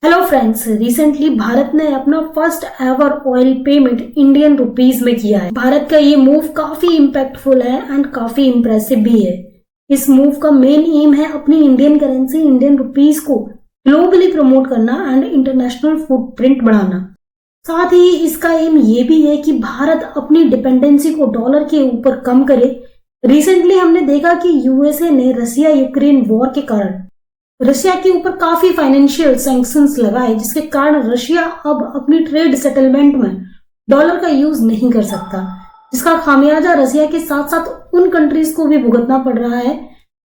Hello friends, recently Bharat ने अपना first ever oil payment Indian rupees में किया है। भारत का ये मूव काफी इम्पैक्टफुल है एंड काफी इम्प्रेसिव भी है। इस मूव का मेन एम है अपनी इंडियन करेंसी इंडियन रुपीस को ग्लोबली प्रमोट करना एंड इंटरनेशनल फुटप्रिंट बढ़ाना। साथ ही इसका एम ये भी है कि भारत अपनी डिपेंडेंसी को डॉलर के ऊपर कम करे। रिसेंटली हमने देखा कि यूएसए ने रसिया यूक्रेन वॉर के कारण रशिया के ऊपर काफी फाइनेंशियल सैंक्शंस लगाए, जिसके कारण रशिया अब अपनी ट्रेड सेटलमेंट में डॉलर का यूज नहीं कर सकता, जिसका खामियाजा रशिया के साथ साथ उन कंट्रीज को भी भुगतना पड़ रहा है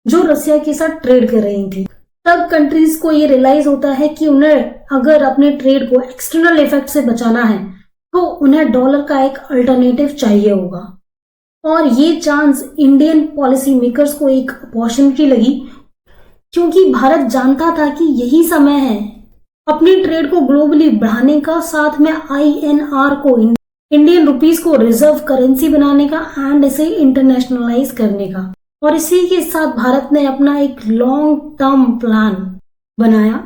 जो रशिया के साथ ट्रेड कर रही थी। तब कंट्रीज को ये रियलाइज होता है कि उन्हें अगर अपने ट्रेड को एक्सटर्नल इफेक्ट से बचाना है तो उन्हें डॉलर का एक अल्टरनेटिव चाहिए होगा। और ये चांस इंडियन पॉलिसी मेकर्स को एक अपॉर्चुनिटी लगी, क्योंकि भारत जानता था कि यही समय है अपनी ट्रेड को ग्लोबली बढ़ाने का, साथ में आईएनआर को इंडियन रुपीस को रिजर्व करेंसी बनाने का एंड इसे इंटरनेशनलाइज करने का। और इसी के साथ भारत ने अपना एक लॉन्ग टर्म प्लान बनाया,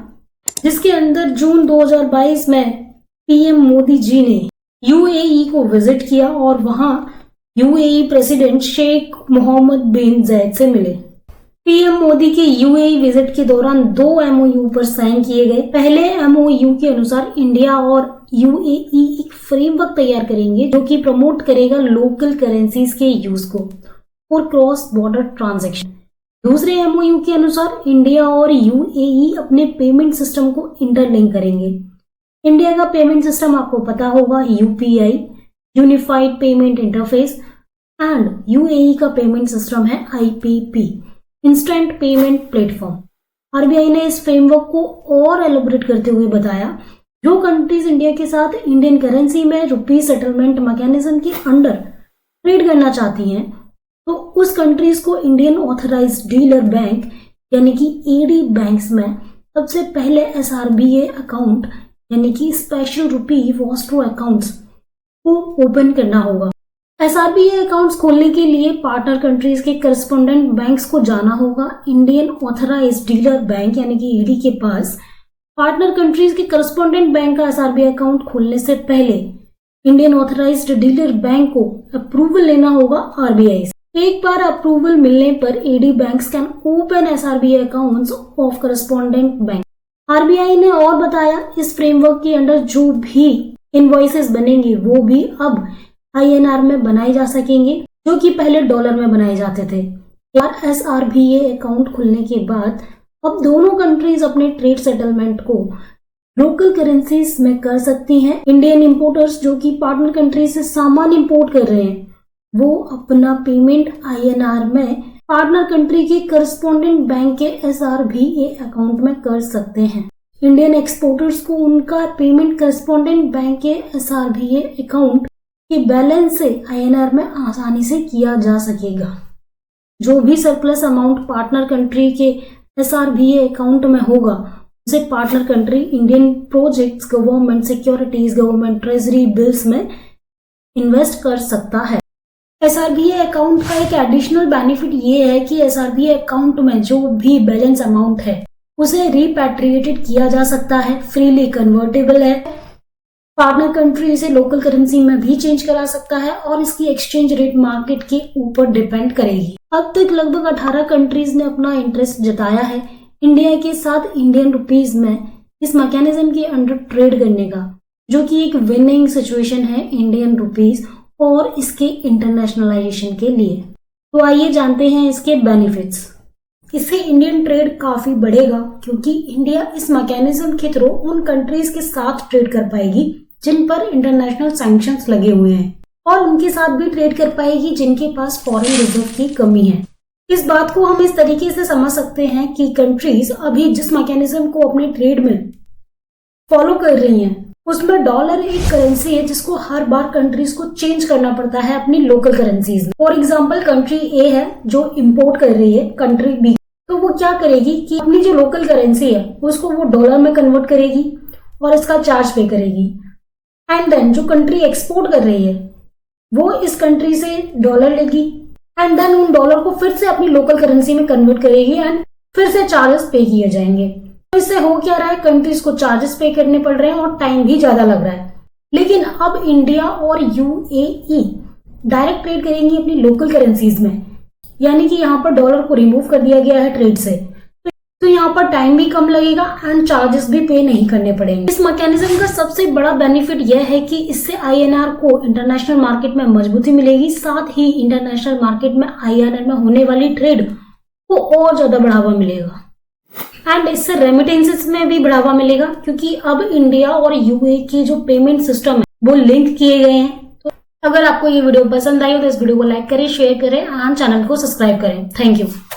जिसके अंदर जून 2022 में पीएम मोदी जी ने यूएई को विजिट किया और वहां यूएई प्रेसिडेंट शेख मोहम्मद बिन जायद से मिले। पीएम मोदी के यूएई विजिट के दौरान 2 एमओयू पर साइन किए गए। पहले एमओयू के अनुसार इंडिया और यूएई एक फ्रेमवर्क तैयार करेंगे जो कि प्रमोट करेगा लोकल करेंसीज के यूज को और क्रॉस बॉर्डर ट्रांजैक्शन। दूसरे एमओयू के अनुसार इंडिया और यूएई अपने पेमेंट सिस्टम को इंटरलिंक करेंगे। इंडिया का पेमेंट सिस्टम आपको पता होगा, UPI unified payment interface, and UAE का पेमेंट सिस्टम है IPP instant payment platform. RBI ने इस फ्रेमवर्क को और एलोबरेट करते हुए बताया, जो कंट्रीज इंडिया के साथ इंडियन करेंसी में रुपीज सेटलमेंट मैकेनिज्म के अंडर ट्रेड करना चाहती हैं, तो उस कंट्रीज को इंडियन ऑथराइज्ड डीलर बैंक यानी कि एडी बैंक्स में सबसे पहले एसआरबीए अकाउंट यानी कि स्पेशल रुपी वॉस्ट्रो अकाउंट्स को ओपन करना होगा। एसआरबीए अकाउंट्स खोलने के लिए पार्टनर कंट्रीज के करस्पॉन्डेंट बैंक्स को जाना होगा इंडियन ऑथराइज्ड डीलर बैंक यानी कि ईडी के पास। पार्टनर कंट्रीज के करस्पॉन्डेंट बैंक का एसआरबीए अकाउंट खोलने से पहले इंडियन ऑथराइज्ड डीलर बैंक को अप्रूवल लेना होगा आरबीआई से। एक बार अप्रूवल मिलने पर AD banks can open SRVA accounts of correspondent bank. RBI ने और बताया, इस फ्रेमवर्क के अंडर जो भी इनवॉइसेस बनेंगे वो भी अब आईएनआर में बनाए जा सकेंगे, जो कि पहले डॉलर में बनाए जाते थे। यार एसआरबीए अकाउंट खुलने के बाद अब दोनों कंट्रीज अपने ट्रेड सेटलमेंट को लोकल करेंसीज में कर सकती हैं। इंडियन इंपोर्टर्स जो कि पार्टनर कंट्री से सामान इंपोर्ट कर रहे हैं, वो अपना पेमेंट आईएनआर में पार्टनर कंट्री के करस्पॉन्डेंट बैंक के एसआरबीए अकाउंट में कर सकते हैं। इंडियन एक्सपोर्टर्स को उनका पेमेंट करस्पॉन्डेंट बैंक के एसआरबीए अकाउंट के बैलेंस से आईएनआर में आसानी से किया जा सकेगा। जो भी सरप्लस अमाउंट पार्टनर कंट्री के एसआरबीए अकाउंट में होगा, उसे partner country Indian projects, government securities, government treasury bills में इन्वेस्ट कर सकता है। एसआरबीए अकाउंट का एक एडिशनल बेनिफिट ये है कि एसआरबीए अकाउंट में जो भी बैलेंस अमाउंट है उसे रिपैट्रिएटेड किया जा सकता है, फ्रीली कन्वर्टेबल है। पार्टनर कंट्री इसे लोकल करेंसी में भी चेंज करा सकता है और इसकी एक्सचेंज रेट मार्केट के ऊपर डिपेंड करेगी। अब तक लगभग 18 कंट्रीज ने अपना इंटरेस्ट जताया है इंडिया के साथ इंडियन रुपीस में इस मैकेनिज्म के अंडर ट्रेड करने का, जो कि एक विनिंग सिचुएशन है इंडियन रुपीस और इसके इंटरनेशनलाइजेशन के लिए। तो आइए जानते हैं इसके बेनिफिट्स। इससे इंडियन ट्रेड काफी बढ़ेगा, क्योंकि इंडिया इस मैकेनिज्म के थ्रू उन कंट्रीज के साथ ट्रेड कर पाएगी जिन पर इंटरनेशनल सैंक्शंस लगे हुए हैं, और उनके साथ भी ट्रेड कर पाएगी जिनके पास फॉरेन रिजर्व की कमी है। इस बात को हम इस तरीके से समझ सकते हैं कि कंट्रीज अभी जिस मैकेनिज्म को अपने ट्रेड में फॉलो कर रही हैं, उसमें डॉलर एक करेंसी है जिसको हर बार कंट्रीज को चेंज करना पड़ता है अपनी लोकल करेंसीज में। फॉर एग्जाम्पल, कंट्री ए है जो इम्पोर्ट कर रही है कंट्री बी, तो वो क्या करेगी कि अपनी जो लोकल करेंसी है उसको वो डॉलर में कन्वर्ट करेगी और इसका चार्ज पे करेगी। एंड देन जो कंट्री एक्सपोर्ट कर रही है वो इस कंट्री से डॉलर लेगी एंड देन उन डॉलर को फिर से अपनी लोकल करेंसी में कन्वर्ट करेगी एंड फिर से चार्जेस पे किए जाएंगे। तो इससे हो क्या रहा है, कंट्रीज को चार्जेस पे करने पड़ रहे हैं और टाइम भी ज्यादा लग रहा है। लेकिन अब इंडिया और यूएई डायरेक्ट ट्रेड करेंगी अपनी लोकल करेंसीज में, यानी कि यहाँ पर डॉलर को रिमूव कर दिया गया है ट्रेड से, तो यहाँ पर टाइम भी कम लगेगा एंड चार्जेस भी पे नहीं करने पड़ेंगे। इस मैकेनिज्म का सबसे बड़ा बेनिफिट यह है कि इससे आईएनआर को इंटरनेशनल मार्केट में मजबूती मिलेगी, साथ ही इंटरनेशनल मार्केट में आईएनआर में होने वाली ट्रेड को और ज्यादा बढ़ावा मिलेगा एंड इससे रेमिटेंसेस में भी बढ़ावा मिलेगा, क्योंकि अब इंडिया और यूएई की जो पेमेंट सिस्टम है वो लिंक किए गए हैं। तो अगर आपको ये वीडियो पसंद आई हो तो इस वीडियो को लाइक करें, शेयर करें एंड चैनल को सब्सक्राइब करें। Thank you.